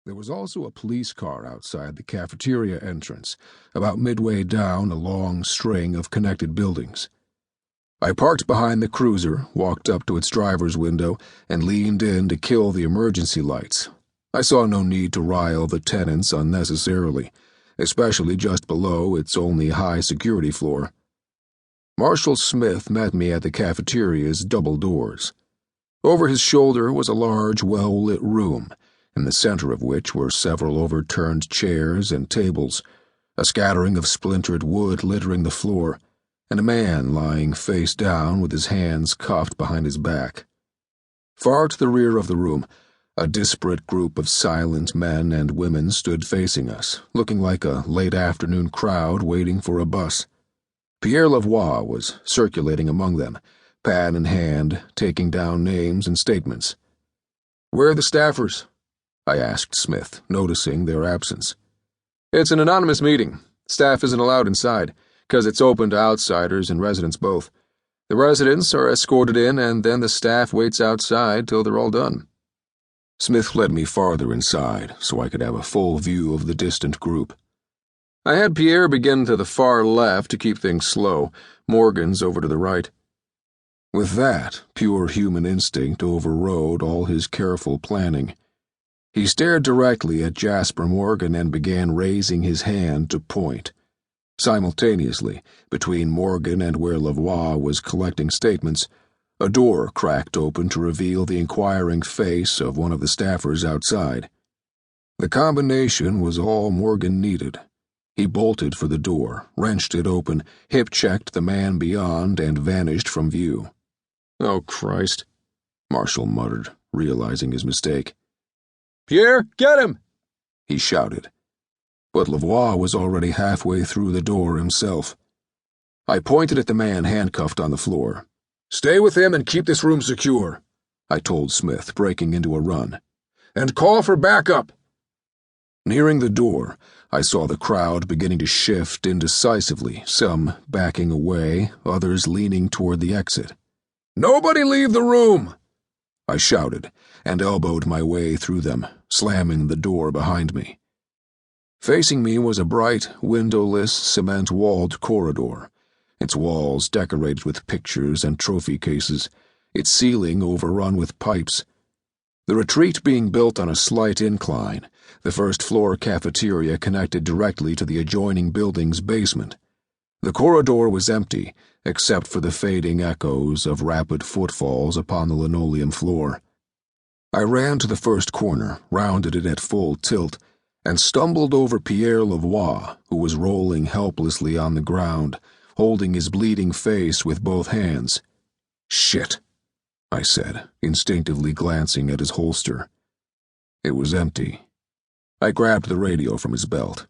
There was also a police car outside the cafeteria entrance, about midway down a long string of connected buildings. I parked behind the cruiser, walked up to its driver's window, and leaned in to kill the emergency lights. I saw no need to rile the tenants unnecessarily, especially just below its only high-security floor. Marshal Smith met me at the cafeteria's double doors. Over his shoulder was a large, well-lit room, in the center of which were several overturned chairs and tables, a scattering of splintered wood littering the floor, and a man lying face down with his hands cuffed behind his back. Far to the rear of the room, a disparate group of silent men and women stood facing us, looking like a late-afternoon crowd waiting for a bus. Pierre Lavoie was circulating among them, pad in hand, taking down names and statements. "Where are the staffers?" I asked Smith, noticing their absence. "It's an anonymous meeting. Staff isn't allowed inside, because it's open to outsiders and residents both. The residents are escorted in, and then the staff waits outside till they're all done." Smith led me farther inside, so I could have a full view of the distant group. I had Pierre begin to the far left to keep things slow, Morgan's over to the right. With that, pure human instinct overrode all his careful planning. He stared directly at Jasper Morgan and began raising his hand to point. Simultaneously, between Morgan and where Lavoie was collecting statements, a door cracked open to reveal the inquiring face of one of the staffers outside. The combination was all Morgan needed. He bolted for the door, wrenched it open, hip-checked the man beyond, and vanished from view. "Oh, Christ," Marshall muttered, realizing his mistake. "Pierre, get him!" he shouted. But Lavoie was already halfway through the door himself. I pointed at the man handcuffed on the floor. "Stay with him and keep this room secure," I told Smith, breaking into a run. "And call for backup." Nearing the door, I saw the crowd beginning to shift indecisively, some backing away, others leaning toward the exit. "Nobody leave the room!" I shouted, and elbowed my way through them, slamming the door behind me. Facing me was a bright, windowless, cement-walled corridor, its walls decorated with pictures and trophy cases, its ceiling overrun with pipes. The retreat being built on a slight incline, the first-floor cafeteria connected directly to the adjoining building's basement. The corridor was empty, except for the fading echoes of rapid footfalls upon the linoleum floor. I ran to the first corner, rounded it at full tilt, and stumbled over Pierre Lavoie, who was rolling helplessly on the ground, holding his bleeding face with both hands. "Shit," I said, instinctively glancing at his holster. It was empty. I grabbed the radio from his belt.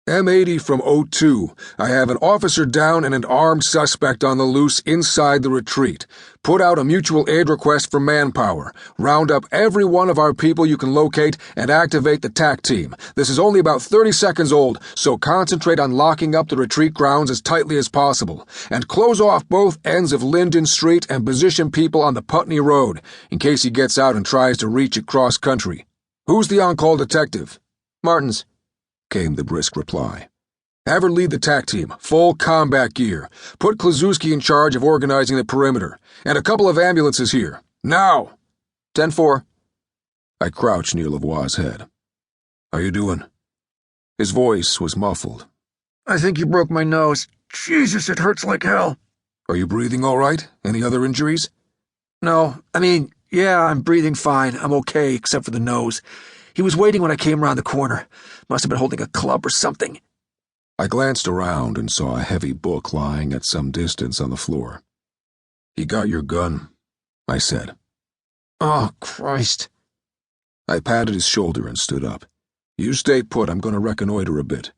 "M80 from O2. I have an officer down and an armed suspect on the loose inside the retreat. Put out a mutual aid request for manpower. Round up every one of our people you can locate and activate the TAC team. This is only about 30 seconds old, so concentrate on locking up the retreat grounds as tightly as possible. And close off both ends of Linden Street and position people on the Putney Road, in case he gets out and tries to reach it cross-country. Who's the on-call detective?" "Martins," came the brisk reply. "Have her lead the TAC team, full combat gear. Put Klazewski in charge of organizing the perimeter. And a couple of ambulances here. Now!" 10-4. I crouched near Lavoie's head. "How you doing?" His voice was muffled. "I think you broke my nose. Jesus, it hurts like hell." "Are you breathing all right? Any other injuries?" "No, yeah, I'm breathing fine. I'm okay, except for the nose. He was waiting when I came around the corner. Must have been holding a club or something." I glanced around and saw a heavy book lying at some distance on the floor. "He got your gun," I said. "Oh, Christ." I patted his shoulder and stood up. "You stay put. I'm going to reconnoiter a bit."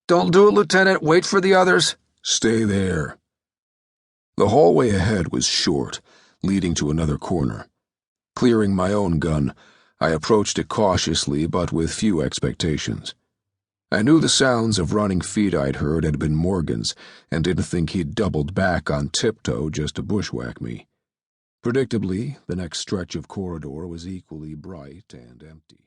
"Don't do it, Lieutenant. Wait for the others." "Stay there." The hallway ahead was short, leading to another corner. Clearing my own gun, I approached it cautiously but with few expectations. I knew the sounds of running feet I'd heard had been Morgan's, and didn't think he'd doubled back on tiptoe just to bushwhack me. Predictably, the next stretch of corridor was equally bright and empty.